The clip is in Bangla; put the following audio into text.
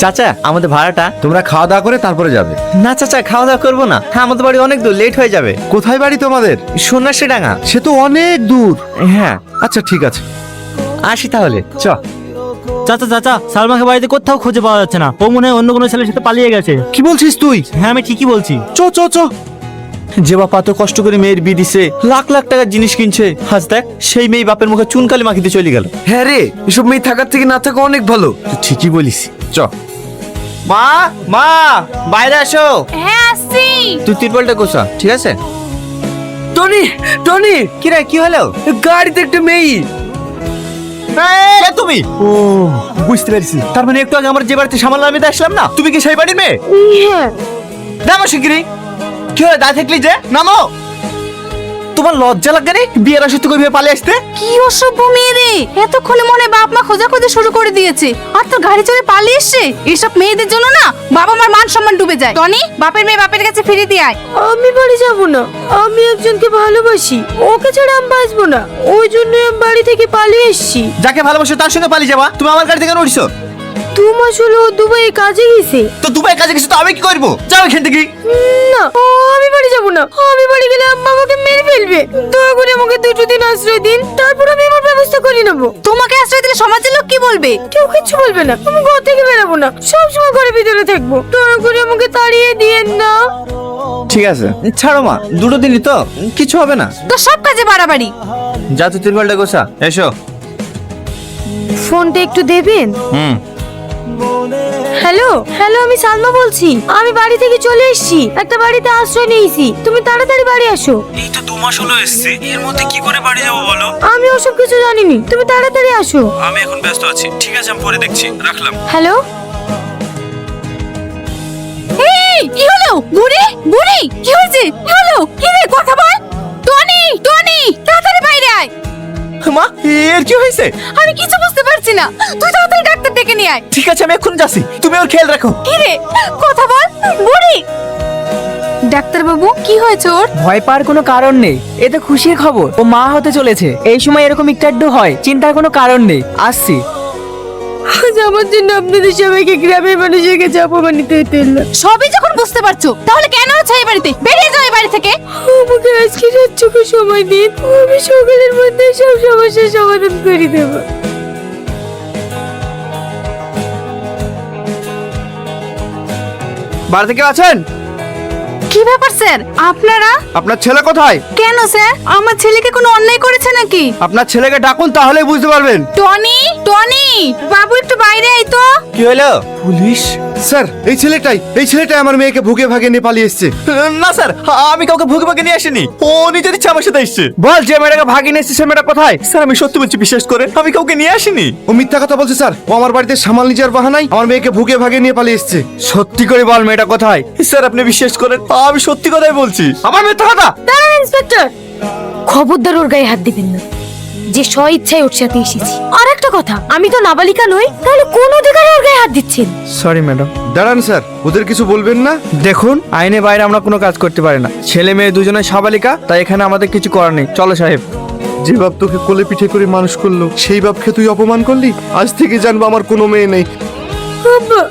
চাচা আমাদের ভাড়াটা। তোমরা খাওয়া দাওয়া করে তারপরে যাবে? না চাচা, খাওয়া দাওয়া করবো না, হ্যাঁ আমাদের বাড়ি অনেক দূর, লেট হয়ে যাবে। কোথায় বাড়ি তোমাদের? সন্ন্যাসী ডাঙ্গা। সে তো অনেক দূর। হ্যাঁ আচ্ছা ঠিক আছে, আসি তাহলে, চ। চাচা চাচা, সালমাকে বাড়িতে কোথাও খুঁজে পাওয়া যাচ্ছে না, ও মনে হয় অন্য কোনো ছেলের সাথে পালিয়ে গেছে। কি বলছিস তুই? হ্যাঁ আমি ঠিকই বলছি। চ চ চ। যে বাপ এত কষ্ট করে মেয়ের বিয়ে দিছে, লাখ লাখ টাকার জিনিস কিনছে, আজ দেখ সেই মেয়ে বাপের মুখে চুনকালি মাখিতে চলে গেল। হ্যাঁ রে, এসব মেয়ে থাকার থেকে না থাকা অনেক ভালো। তুই ঠিকই বলিস, চ। মা মা বাইরে আসো। হ্যাঁ আসছি। তুই তিরপলটা গোছা, ঠিক আছে? টনি টনি, কি রে, কি হলো? গাড়িতে একটা মেয়ে। কে তুমি? ও বুঝতে পেরেছি, তার মানে একটু আগে আমার যে বাড়িতে সামাল আমি আসলাম না, তুমি কি সেই বাড়ির মেয়ে? হ্যাঁ। নামো শিগগিরি। কি হলো, দাঁড়িয়ে থাকলি যে? নামো। তোমার লজ্জা লাগে রে বিয়ের আসে তুই কইভাবে পালিয়ে আসতে? কি অসভ্য মেয়ে রে, এতক্ষণে মনে বাপ মা খোঁজাখুঁজি শুরু করে দিয়েছে, আর তোর গাড়ি চড়ে পালিয়ে এসছে। এসব মেয়েদের জন্য না বাবা মার মান সম্মান ডুবে যায়। টনি, বাপের মেয়ে বাপের কাছে ফিরে দিয়ে আয়। আমি বাড়ি যাব না, আমি একজনকে ভালোবাসি, ওকে ছাড়া আমি বাঁচবো না, ওই জন্য আমি বাড়ি থেকে পালিয়ে এসেছি। যাকে ভালোবাসো তার সঙ্গে পালিয়ে যাবা? তুমি আমার গাড়ি থেকে কেন উঠছো? 2 মাস হলো ও দুবাইয়ে কাজে গেছে। তো দুবাই কাজে গেছো, তো আমি কি করবো? যাও এখান থেকে। না, আমি বাড়ি যাব না, আমি বাড়ি গেলে আম্মা আমাকে মেরে ফেলবে। দয়া করে আমাকে 2 দিন আশ্রয় দিন, তারপর আমি আমার ব্যবস্থা করে নেব। তোমাকে আশ্রয় দিলে সমাজের লোক কি বলবে? কেউ কিচ্ছু বলবে না, আমি ঘর থেকে বেরাবো না, সবসময় ঘরের ভিতরে থাকবো। দয়া করে আমাকে তাড়িয়ে দিয়েন না। ঠিক আছে, ছাড়ো মা, 2 দিনই তো, কিছু হবে না। তো সব কাজে বাড়াবাড়ি। যা তুই তিরপলটা গোছা, এসো। ফোনটা একটু দেবেন? হ্যালো হ্যালো, আমি সালমা বলছি, আমি বাড়ি থেকে চলে এসেছি, একটা বাড়িতে আশ্রয় নিয়েছি, তুমি তাড়াতাড়ি বাড়ি আসো। এই তো 2 মাস হলো এসেছি, এর মধ্যে কি করে বাড়ি যাবো বলো? আমি ওসব কিছু জানিনি, তুমি তাড়াতাড়ি আসো। আমি এখন ব্যস্ত আছি, ঠিক আছে আমি পরে দেখছি, রাখলাম। হ্যালো, এই কি হলো? বুড়ি বুড়ি, কি হয়েছে? কি হলো? কি রে, কথা বল। টনি টনি, তাড়াতাড়ি বাইরে আয়। মা, এর কি হয়েছে? আমি কিছু বুঝতে পারছি না, তুই তাড়াতাড়ি ডাক্তার ডেকে নিয়ে আয়। ঠিক আছে, আমি এখন যাচ্ছি, তুমি ওর খেয়াল রাখো। কি রে, কথা বল। বুড়ি। ডাক্তার বাবু, কি হয়েছে ওর? ভয় পাওয়ার কোনো কারণ নেই, এ তো খুশির খবর, ও মা হতে চলেছে। এই সময় এরকম একটু হয়, চিন্তার কোনো কারণ নেই। আসছি। আজ আমার জন্য আপনাদের সবাইকে গ্রামের মানুষের কাছে অপমানিত হতে হলো। সবই যখন বুঝতে পারছো, তাহলে কেন আছো এই বাড়িতে? বেরিয়ে যাও এই বাড়ি থেকে। আমাকে আজকে রাতটুকু সময় দিন, আমি সকালের মধ্যে সব সমস্যার সমাধান করে দেব। বাড়িতে কেউ আছেন? কি ব্যাপার স্যার, আপনারা? আপনার ছেলে কোথায়? কেন স্যার, আমার ছেলেকে কোনো অন্যায় করেছে নাকি? আপনার ছেলেকে ডাকুন, তাহলেই বুঝতে পারবেন। টনি টনি, বাবু একটু বাইরে আয় তো। কি হলো? পুলিশ? স্যার, এই ছেলেটাই আমার মেয়েকে ভুগে ভাগে নিয়ে পালিয়ে এসছে। না স্যার, আমি কাউকে ভুগে ভাগে নিয়ে আসিনি, ও নিজের ইচ্ছা আমার সাথে এসছে। বল, যে মেয়েটাকে ভাগিয়ে নিয়ে এসছে সে মেয়েটা কোথায়? স্যার আমি সত্যি বলছি, বিশ্বাস করেন, আমি কাউকে নিয়ে আসিনি। ও মিথ্যা কথা বলছে স্যার, ও আমার বাড়িতে সামাল নিজের বাহানায় আমার মেয়েকে ভুগে ভাগে নিয়ে পালিয়ে এসছে। সত্যি করে বল, মেয়েটা কোথায়? স্যার আপনি বিশ্বাস করেন, আমি সত্যি কথাই বলছি। আমার মিথ্যা কথা? দাঁড়ান ইন্সপেক্টর, খবরদার ওর গায়ে হাত দিবেন না, যে স্ব ইচ্ছায় ওর সাথে এসেছি। আর একটা কথা, আমি তো নাবালিকা নই, তাহলে কোন অধিকারে ওর গায়ে হাত দিচ্ছেন? Sorry madam. দাঁড়ান স্যার, ওদের কিছু বলবেন না? দেখুন, আইনের বাইরে আমরা কোনো কাজ করতে পারি না, ছেলে মেয়ে দুজনে সাবালিকা, তাই এখানে আমাদের কিছু করার নেই। চলো সাহেব। যে বাপ তোকে কোলে পিঠে করে মানুষ করলো, সেই বাপকে তুই অপমান করলি। আজ থেকে জানবো আমার কোনো মেয়ে নেই। আব্বা,